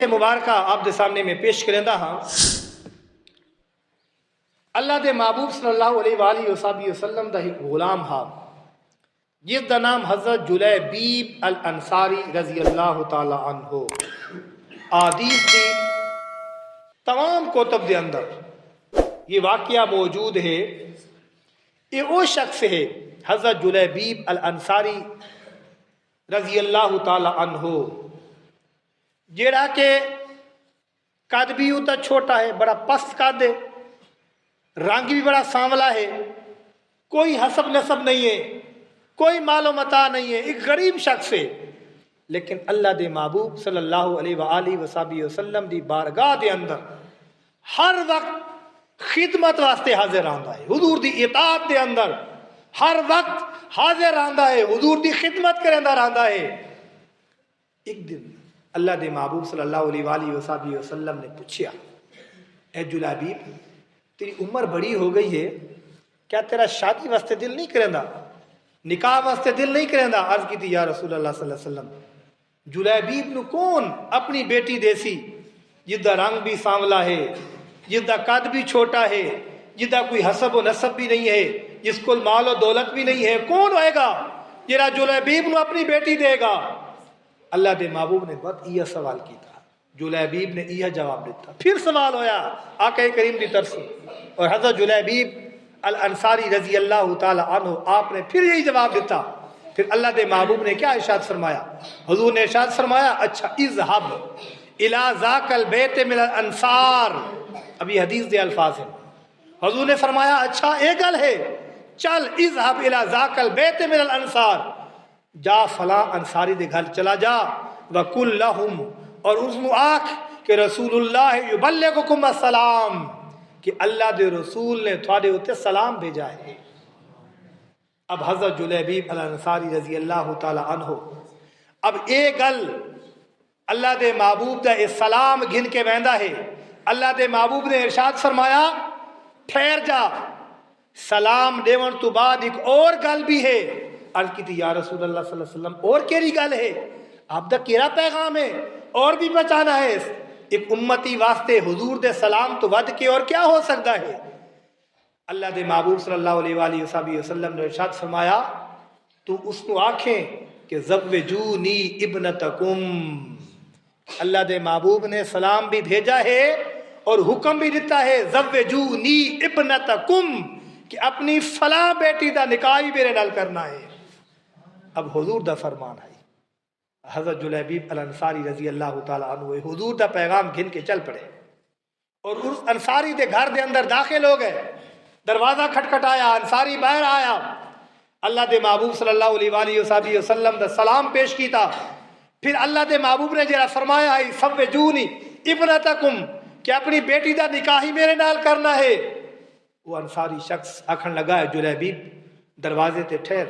मुबारक आप दे सामने में पेश करेंदा हाँ। अल्लाह दे महबूब सल्लल्लाहु अलैहि वसल्लम दा एक गुलाम हा जिसका नाम हज़रत जुलैबीब अल अंसारी रजी अल्लाह तआला अन्हो। आदीस दी तमाम कुतुब दे अंदर ये वाक़या मौजूद है। ये वो शख्स है हज़रत जुलैबीब अल अंसारी रजी अल्लाह तआला अन्हो जेड़ा के कद भी उतना छोटा है, बड़ा पस्त कद है, रंग भी बड़ा सांवला है, कोई हसब नसब नहीं है, कोई मालो मता नहीं है, एक गरीब शख्स है। लेकिन अल्लाह दे महबूब सल्लल्लाहु अलैहि वसल्लम दी बारगाह दे अंदर हर वक्त खिदमत वास्ते हाजिर रहंदा है। हुजूर दी इताअत दे अंदर हर वक्त हाजिर रहंदा है, हुजूर दी खिदमत करंदा रहंदा है। एक दिन अल्लाह दे महबूब सल्लल्लाहु अलैहि वसल्लम ने पूछा, ए जुलैबीब तेरी उम्र बड़ी हो गई है, क्या तेरा शादी वास्ते दिल नहीं करेंदा, निकाह वास्ते दिल नहीं करेंदा? अर्ज की थी या रसूल अल्लाह सल्लल्लाहु अलैहि वसल्लम, जुलैबीब नू कौन अपनी बेटी देसी जिसका रंग भी सांवला है, जिसका कद भी छोटा है, जिसका कोई हसब व नसब भी नहीं है, जिसको माल और दौलत भी नहीं है, कौन होएगा जेरा जुलैबीब नू अपनी बेटी देगा? अल्लाह दे महबूब ने बहुत यह सवाल किया, जुलैबीब ने यह जवाब दिता। फिर सवाल होया आका करीम की तरफ से और हज़रत जुलैबीब अल अंसारी रजी अल्लाह तआला अन्हु आपने फिर यही जवाब दिता। फिर अल्लाह दे महबूब ने क्या इरशाद फरमाया? हुजूर ने इरशाद फरमाया, अच्छा इज़हब इला ज़ाकल बैत मिनल अंसार। अभी हदीस दे अल्फाज हैं। हुजूर ने फरमाया, अच्छा एक गल है, चल इज़हब इला ज़ाकल बैत मिनल अंसार, जा फला अंसारी दे घर चला जा, वकुल लहुम और उसनु आख के रसूलुल्लाह युबल्लिगुकुम अस्सलाम, कि अल्लाह दे रसूल ने थोड़े उत्ते सलाम भेजा है। अब हज़रत जुलैबीब अल अंसारी रजी अल्लाह तआला अन्हु अब ए गल अल्लाह दे महबूब दा ए सलाम गिन के वहदा है। अल्लाह दे महबूब ने इरशाद फरमाया, ठहर जा, सलाम देवन तो बाद एक और गल भी है। अर्ज की थी या रसूल अल्लाह सल्लल्लाहु अलैहि वसल्लम, और केरी गल है? आप दा केरा पैगाम है और भी पहचाना है? एक उम्मती वास्ते हुजूर दे सलाम तो वध के और क्या हो सकता है? अल्लाह दे महबूब सल्लल्लाहु अलैहि वसल्लम ने इरशाद फरमाया, तू उसको आखें कि ज़व्विजूनी इब्नतकुम। अल्लाह दे महबूब ने सलाम भी भेजा है और हुक्म भी दिता है, ज़व्विजूनी इब्नतकुम, कि अपनी फला बेटी दा निकाह भी मेरे नाल करना है। अब हुजूर दा फरमान है। हज़रत जुलैबीब अल अंसारी रजी अल्लाह तआला अन्हु हुजूर दा पैगाम घिन के चल पड़े और उस अंसारी दे घर दे अंदर दाखिल हो गए। दरवाज़ा खटखटाया, अंसारी बाहर आया, अल्लाह दे महबूब सल्लल्लाहु अलैहि वसल्लम दा सलाम पेश किया। फिर अल्लाह दे महबूब ने जरा फरमाया है, सव्विजूनी इब्नतकुम, कि अपनी बेटी दा निकाह ही मेरे नाल करना है। वो अंसारी शख्स आखन लगा है, जुलैबीब दरवाजे ते ठहर,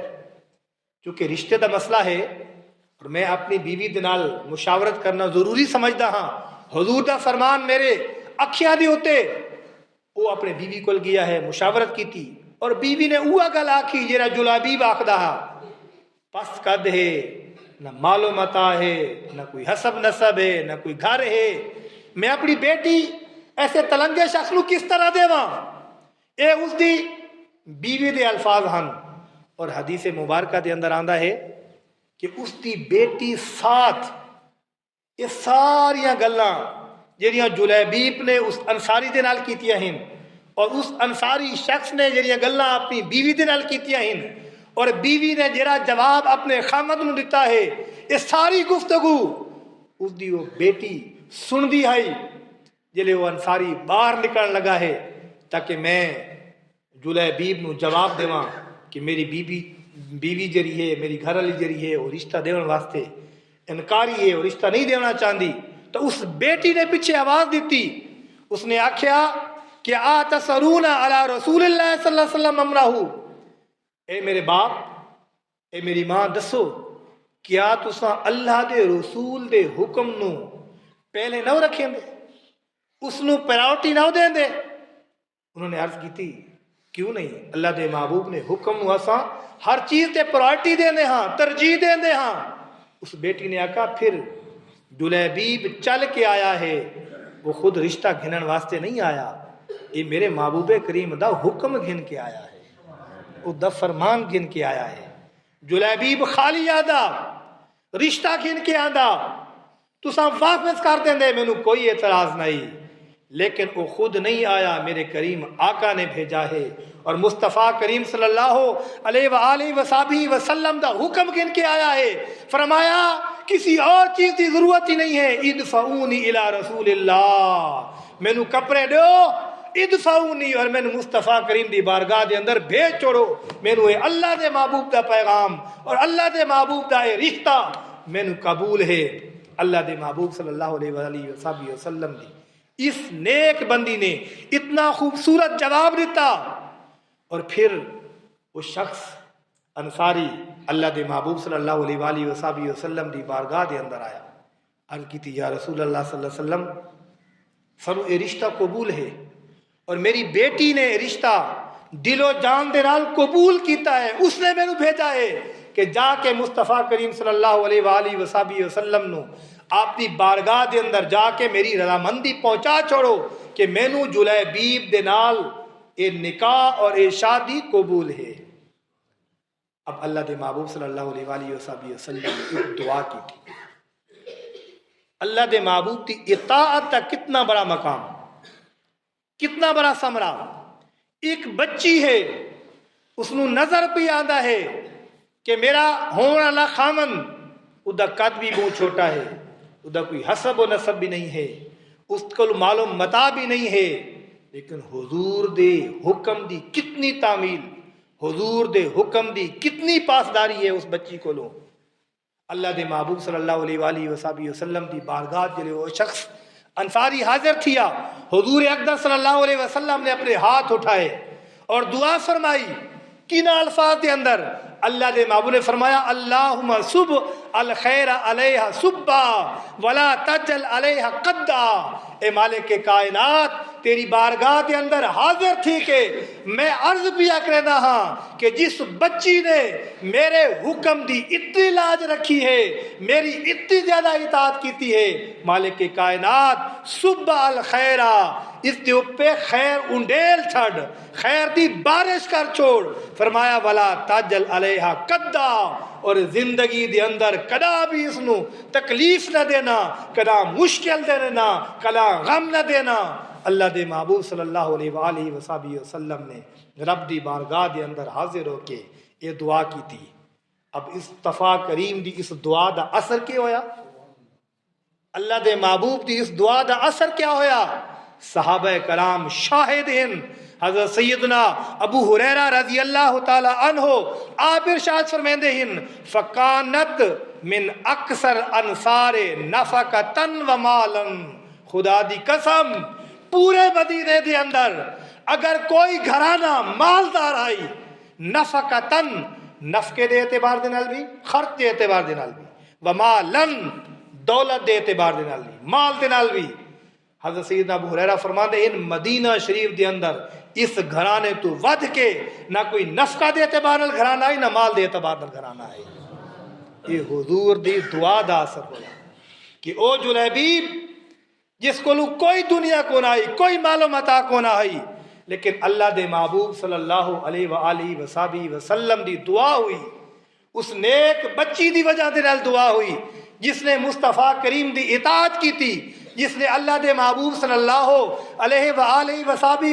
क्योंकि रिश्ते का मसला है और मैं अपनी बीवी दे नाल मुशावरत करना जरूरी समझदा हाँ। हुजूर दा फरमान मेरे अखियां दे उत्ते। वो अपने बीवी कोल गया है, मुशावरत की थी और बीवी ने उहा गल आखी जेरा जुलैबीब आखदा हा, पस कद है, न मालो मता है, न कोई हसब नसब है, न कोई घर है, मैं अपनी बेटी ऐसे तलंगे शख्स नू किस तरह देवां? ए उसदी बीवी दे अल्फाज हन और हदीस मुबारक दे अंदर आंदा है कि उसकी बेटी साथ ये सारिया गल्लां जेड़ियां जुलैबीब ने उस अंसारी दे नाल कीतियां हिन और उस अंसारी शख्स ने जेड़ियां गल्लां अपनी बीवी दे नाल कीतियां हिन और बीवी ने जेड़ा जवाब अपने खामद नू दिता है, ये सारी गुफ्तगू उसकी वो बेटी सुनदी है। जिले वो अंसारी बाहर निकलने लगा है ताकि मैं जुलैबीब नू जवाब देवां कि मेरी बीवी जरी है, मेरी घर वाली जरी है, वो रिश्ता देने वास्ते इनकारी है, वो रिश्ता नहीं देना चाहती। तो उस बेटी ने पीछे आवाज दी, उसने आख्या कि आ तसरूना अला रसूलिल्लाह सल्लल्लाहु अलैहि वसल्लम अमराहू, ए मेरे बाप, ए मेरी मां, दसो क्या तुसा अल्लाह दे रसूल दे हुक्म नू पहले न रखेंदे, उसनू प्रायोरिटी न देंदे? उन्होंने अर्ज की थी, क्यों नहीं, अल्लाह दे महबूब ने हुक्म नू असा हर चीज ते प्रायोरिटी देंदे हाँ, तरजीह देंदे हाँ। उस बेटी ने आखा फिर جلیبیب چل کے آیا ہے، وہ خود رشتہ گھنن واسطے نہیں آیا، یہ میرے محبوب کریم دا حکم گھن کے آیا ہے، وہ دا فرمان گھن کے آیا ہے۔ جلیبیب خالی آدھا رشتہ گھن کے آدھا تساں واپس کر دیں دے، مینوں کوئی اعتراض نہیں، لیکن وہ خود نہیں آیا، میرے کریم آقا نے بھیجا ہے۔ اور مصطفیٰ کریم صلی اللہ علیہ وآلہ وسلم دا حکم گن کے آیا ہے، فرمایا کسی اور چیز کی ضرورت ہی نہیں ہے، ادفعونی الی رسول اللہ، مینوں کپڑے دو، ادفعونی، اور مینوں مصطفیٰ کریم دی بارگاہ دے اندر بھیج چھوڑو، مینوں اللہ دے محبوب دا پیغام اور اللہ دے محبوب دا رشتہ مینوں قبول ہے۔ اللہ دے محبوب صلی اللہ علیہ وآلہ وسلم دی اس نیک بندی نے اتنا خوبصورت جواب دیتا، اور پھر وہ شخص انصاری اللہ دے محبوب صلی اللہ علیہ وآلہ وسلم دی بارگاہ دے اندر آیا، عرض کی تھی یا رسول اللہ صلی اللہ علیہ وسلم، سنو یہ رشتہ قبول ہے، اور میری بیٹی نے رشتہ دل و جان دے نال قبول کیتا ہے، اس نے مینوں بھیجا ہے کہ جا کے مصطفیٰ کریم صلی اللہ علیہ وآلہ وسلم نو آپ دی بارگاہ دے اندر جا کے میری رضامندی پہنچا چھوڑو کہ مینوں جلیبیب دے نال اے نکاح اور اے شادی قبول ہے۔ اب اللہ دے محبوب صلی اللہ علیہ وآلہ وسلم نے ایک دعا کی تھی، اللہ دے محبوب کی اطاعت کا کتنا بڑا مقام، کتنا بڑا ثمرہ۔ ایک بچی ہے، اس نو نظر پہ آندا ہے کہ میرا ہون والا خامن ادا قد بھی بہت چھوٹا ہے، ادا کوئی حسب و نسب بھی نہیں ہے، اس کو معلوم متا بھی نہیں ہے، لیکن حضور دے حکم دی کتنی تعمیل، حضور دے حکم دی کتنی پاسداری ہے اس بچی کو لو۔ اللہ دے محبوب صلی اللہ علیہ وآلہ وسلم دی بارگاہ جلے وہ شخص انصاری حاضر تھیا، حضور اقدس صلی اللہ علیہ وسلم نے اپنے ہاتھ اٹھائے اور دعا فرمائی، کن الفاظ دے اندر اللہ دے محبوب نے فرمایا اللہم صب الخیر علیہ صبا ولا تجل علیہ قدا، اے مالک کائنات تیری بارگاہ دے اندر حاضر تھی کہ میں عرض پیا کرنا ہاں کہ جس بچی نے میرے حکم دی اتنی لاج رکھی ہے، میری اتنی زیادہ اطاعت کیتی ہے، مالک کائنات صب الخیرہ، اس دے اوپر خیر انڈیل چھڑ، خیر دی بارش کر چھوڑ، فرمایا ولا تاجل علیہ قدا، اور زندگی دے اندر کدا بھی اس نو تکلیف نہ دینا، کدا مشکل دے دینا، کدا غم نہ دینا۔ اللہ دے محبوب صلی اللہ علیہ وآلہ وسلم نے رب دی بارگاہ دے اندر حاضر ہو کے یہ دعا کی تھی۔ اب مصطفیٰ کریم دی اس دعا دا اثر کیا ہویا؟ اللہ دے محبوب دی اس دعا دا اثر کیا ہویا؟ صحابہ کرام شاہد ہیں، حضرت سیدنا ابو ہریرہ رضی اللہ تعالی عنہ آپ ارشاد فرمیندے ہیں فکانت من اکثر انصار نفقتن و مالن، خدا دی قسم پورے مدینے دے اندر اگر کوئی گھرانہ مالدار آئی، نفقتن نفقے دے اعتبار دے نال بھی، خرچ دے اعتبار دے نال بھی، و مالن دولت دے اعتبار دے نال بھی، مال دے نال بھی، حضرت سیدنا ابو ہریرہ فرماتے ہیں مدینہ شریف دے اندر اس گھرانے تو ود کے نہ کوئی نفقہ دے اعتبار نال گھرانا آئی، نہ مال دے اعتبار نال گھرانا آئی۔ یہ حضور دی دعا دا اثر ہویا کہ او جلیبیب جس کو کوئی دنیا کو نہ آئی، کوئی مال و متا کو نہ آئی، لیکن اللہ دے محبوب صلی اللہ علیہ وآلہ وسلم دی دعا ہوئی، اس نیک بچی دی وجہ دے نال دعا ہوئی جس نے مصطفیٰ کریم دی اطاعت کی تھی، جس نے اللہ دے محبوب صلی اللہ علیہ وآلہ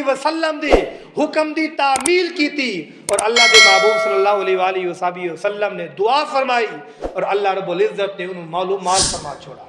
وسلم دی حکم دی تعمیل کی تھی، اور اللہ دے محبوب صلی اللہ علیہ وآلہ وسلم نے دعا فرمائی، اور اللہ رب العزت نے انہوں معلوم مال فرما چھوڑا۔